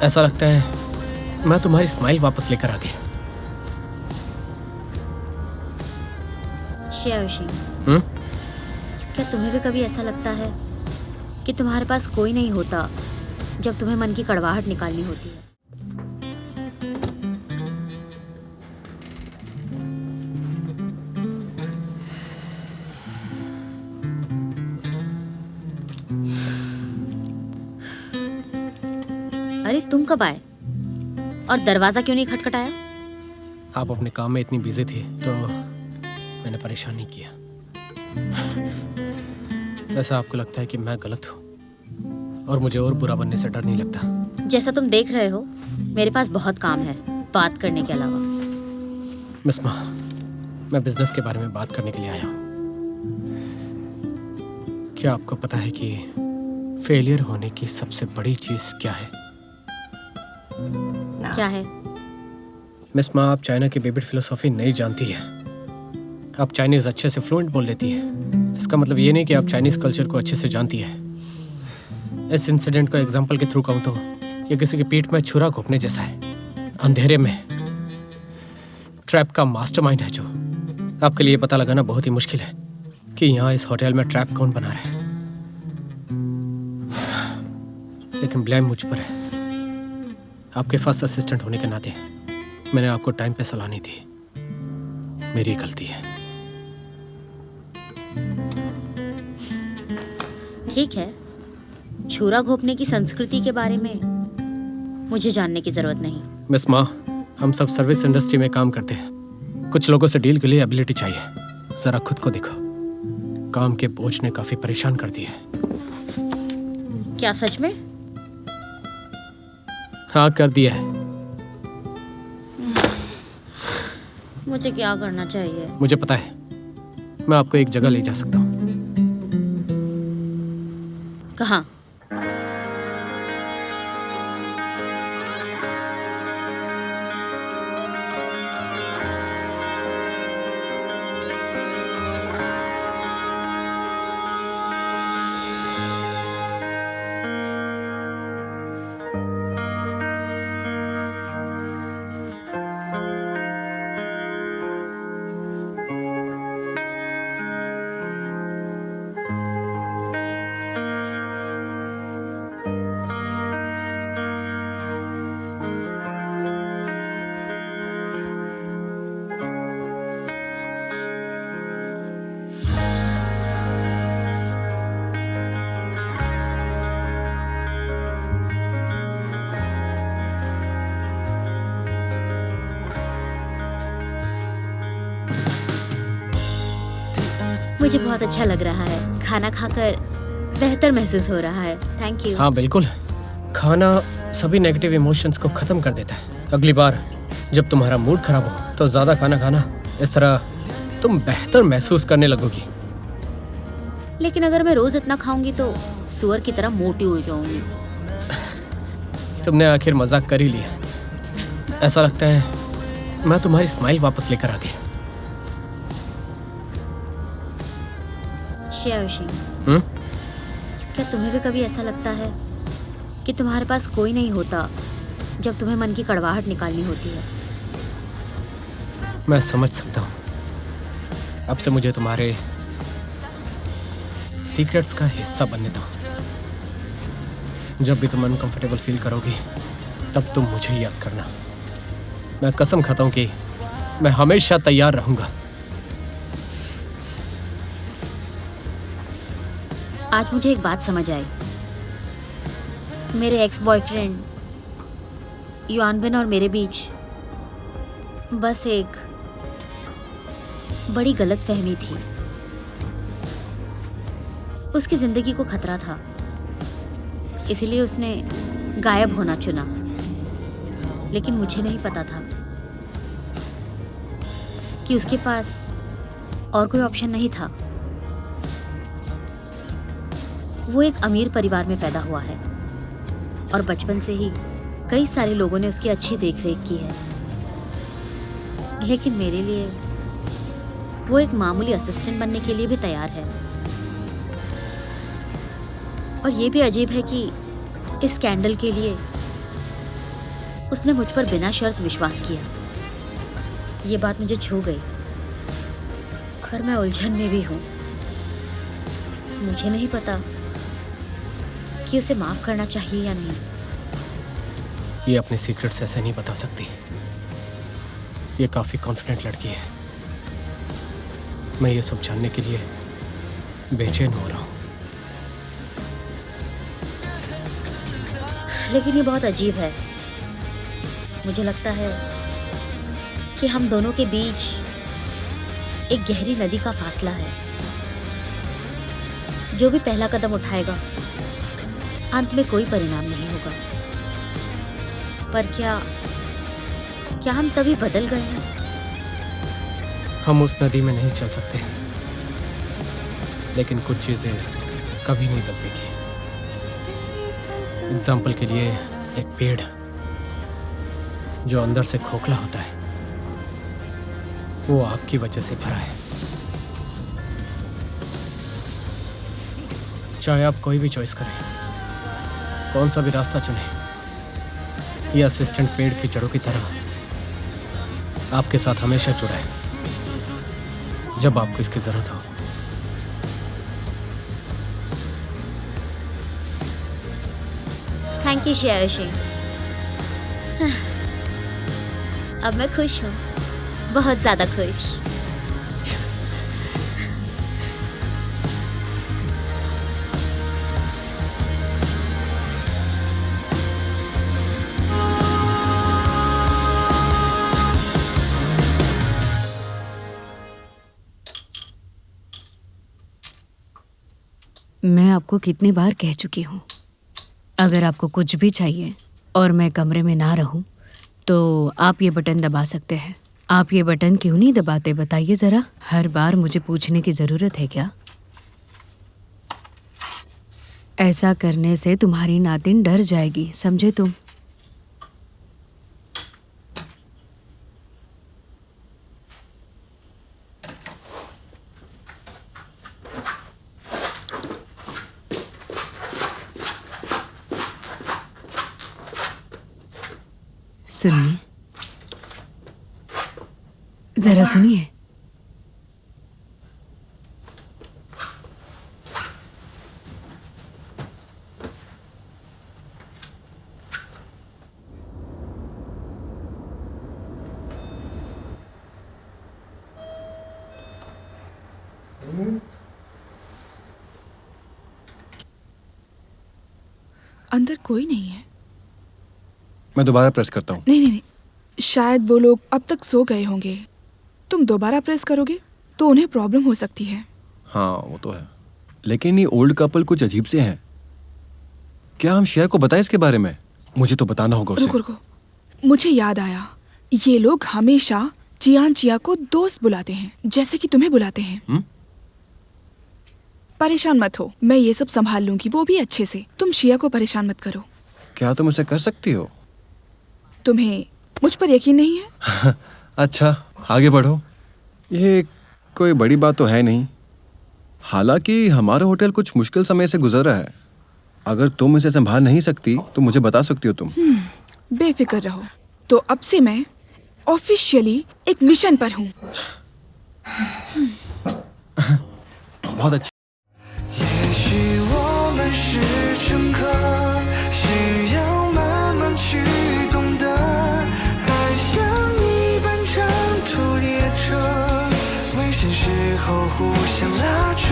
ऐसा लगता है मैं तुम्हारी स्माइल वापस लेकर आ गया। श्रेयाशी, क्या तुम्हें भी कभी ऐसा लगता है कि तुम्हारे पास कोई नहीं होता जब तुम्हें मन की कड़वाहट निकालनी होती है? अरे तुम कब आए और दरवाजा क्यों नहीं खटखटाया? आप अपने काम में इतनी बिजी थी तो मैंने परेशान नहीं किया। ऐसा आपको लगता है कि मैं गलत हूँ और मुझे और बुरा बनने से डर नहीं लगता। जैसा तुम देख रहे हो, मेरे पास बहुत काम है बात करने के अलावा। मिस मा, मैं बिजनेस के बारे में बात करने के लिए आया हूँ। क्या आपको पता है कि फेलियर होने की सबसे बड़ी चीज क्या है? क्या है? मिस मा, आप चाइना की बेबिट फिलोसॉफी नहीं जानती है। आप चाइनीज अच्छे से फ्लुएंट बोल लेती है। इसका मतलब ये नहीं कि आप चाइनीज कल्चर को अच्छे से जानती है। इस इंसिडेंट को एग्जाम्पल के थ्रू कहूँ तो ये किसी की पीठ में छुरा घोंपने जैसा है। अंधेरे में ट्रैप का मास्टरमाइंड है जो आपके लिए पता लगाना बहुत ही मुश्किल है कि यहाँ इस होटल में ट्रैप कौन बना रहा है। लेकिन ब्लेम मुझ पर है। आपके फर्स्ट असिस्टेंट होने के नाते मैंने आपको टाइम पे सलाह नहीं दी। मेरी गलती है। ठीक है, छुरा घोंपने की संस्कृति के बारे में मुझे जानने की जरूरत नहीं। मिस मा, हम सब सर्विस इंडस्ट्री में काम करते हैं। कुछ लोगों से डील के लिए एबिलिटी चाहिए। जरा खुद को देखो, काम के बोझ ने काफी परेशान कर दिया है। क्या सच में? हाँ, कर दिया है। मुझे क्या करना चाहिए? मुझे पता है, मैं आपको एक जगह ले जा सकता हूँ। कहाँ? मुझे बहुत अच्छा लग रहा है। खाना खाकर बेहतर महसूस हो रहा है। Thank you. हाँ बिल्कुल, खाना सभी नेगेटिव इमोशंस को खत्म कर देता है। अगली बार जब तुम्हारा मूड खराब हो तो ज्यादा खाना खाना। इस तरह तुम बेहतर महसूस करने लगोगी। लेकिन अगर मैं रोज इतना खाऊंगी तो सुअर की तरह मोटी हो जाऊंगी। तुमने आखिर मजाक कर ही लिया। ऐसा लगता है मैं तुम्हारी स्माइल वापस लेकर आ गया। श्रेयाशी, क्या तुम्हें भी कभी ऐसा लगता है कि तुम्हारे पास कोई नहीं होता जब तुम्हें मन की कड़वाहट निकालनी होती है? मैं समझ सकता हूँ। अब से मुझे तुम्हारे सीक्रेट्स का हिस्सा बनने दो। जब भी तुम अनकंफर्टेबल फील करोगी तब तुम मुझे याद करना। मैं कसम खाता हूँ कि मैं हमेशा तैयार रहूंगा। आज मुझे एक बात समझ आई। मेरे एक्स बॉयफ्रेंड युआनबिन और मेरे बीच बस एक बड़ी गलतफहमी थी। उसकी जिंदगी को खतरा था, इसीलिए उसने गायब होना चुना। लेकिन मुझे नहीं पता था कि उसके पास और कोई ऑप्शन नहीं था। वो एक अमीर परिवार में पैदा हुआ है और बचपन से ही कई सारे लोगों ने उसकी अच्छी देखरेख की है। लेकिन मेरे लिए वो एक मामूली असिस्टेंट बनने के लिए भी तैयार है। और ये भी अजीब है कि इस स्कैंडल के लिए उसने मुझ पर बिना शर्त विश्वास किया। ये बात मुझे छू गई, पर मैं उलझन में भी हूँ। मुझे नहीं पता कि उसे माफ करना चाहिए या नहीं। ये अपने सीक्रेट्स ऐसे नहीं बता सकती। ये काफी कॉन्फिडेंट लड़की है। मैं ये सब जानने के लिए बेचैन हो रहा हूँ। लेकिन ये बहुत अजीब है। मुझे लगता है कि हम दोनों के बीच एक गहरी नदी का फासला है। जो भी पहला कदम उठाएगा, अंत में कोई परिणाम नहीं होगा। पर क्या हम सभी बदल गए हैं? हम उस नदी में नहीं चल सकते, लेकिन कुछ चीजें कभी नहीं बदलेंगी। एग्जाम्पल के लिए एक पेड़ जो अंदर से खोखला होता है, वो आपकी वजह से भरा है। चाहे आप कोई भी चॉइस करें, कौन सा भी रास्ता चुने, ये असिस्टेंट पेड़ की जड़ों की तरह आपके साथ हमेशा जुड़ा है जब आपको इसकी जरूरत हो। थैंक यू शेयरशी। अब मैं खुश हूँ, बहुत ज्यादा खुश। मैं आपको कितनी बार कह चुकी हूँ, अगर आपको कुछ भी चाहिए और मैं कमरे में ना रहूँ तो आप ये बटन दबा सकते हैं। आप ये बटन क्यों नहीं दबाते, बताइए ज़रा। हर बार मुझे पूछने की ज़रूरत है क्या? ऐसा करने से तुम्हारी नातिन डर जाएगी, समझे तुम? सुनिए, जरा सुनिए। अंदर कोई नहीं है। मैं दोबारा प्रेस करता हूँ। नहीं, शायद वो लोग अब तक सो गए होंगे। तुम दोबारा प्रेस करोगे तो उन्हें प्रॉब्लम हो सकती है। हाँ वो तो है, लेकिन ये ओल्ड कपल कुछ अजीब से हैं। क्या हम शेयर को बताएं इसके बारे में? मुझे तो बताना होगा उसे। रुको, मुझे याद आया। ये लोग हमेशा चियान चिया को दोस्त बुलाते हैं, जैसे कि तुम्हें बुलाते हैं। परेशान मत हो, मैं ये सब संभाल लूंगी, वो भी अच्छे से। तुम शिया को परेशान मत करो। क्या तुम इसे कर सकती हो? तुम्हें मुझ पर यकीन नहीं है? अच्छा, आगे बढ़ो। ये कोई बड़ी बात तो है नहीं। हालांकि हमारा होटल कुछ मुश्किल समय से गुजर रहा है। अगर तुम इसे संभाल नहीं सकती तो मुझे बता सकती हो तुम। बेफिक्र रहो। तो अब से मैं ऑफिशियली एक मिशन पर हूँ। बहुत अच्छा। 也许我们是乘客，需要慢慢去懂得，爱像一班长途列车，危险时候互相拉扯，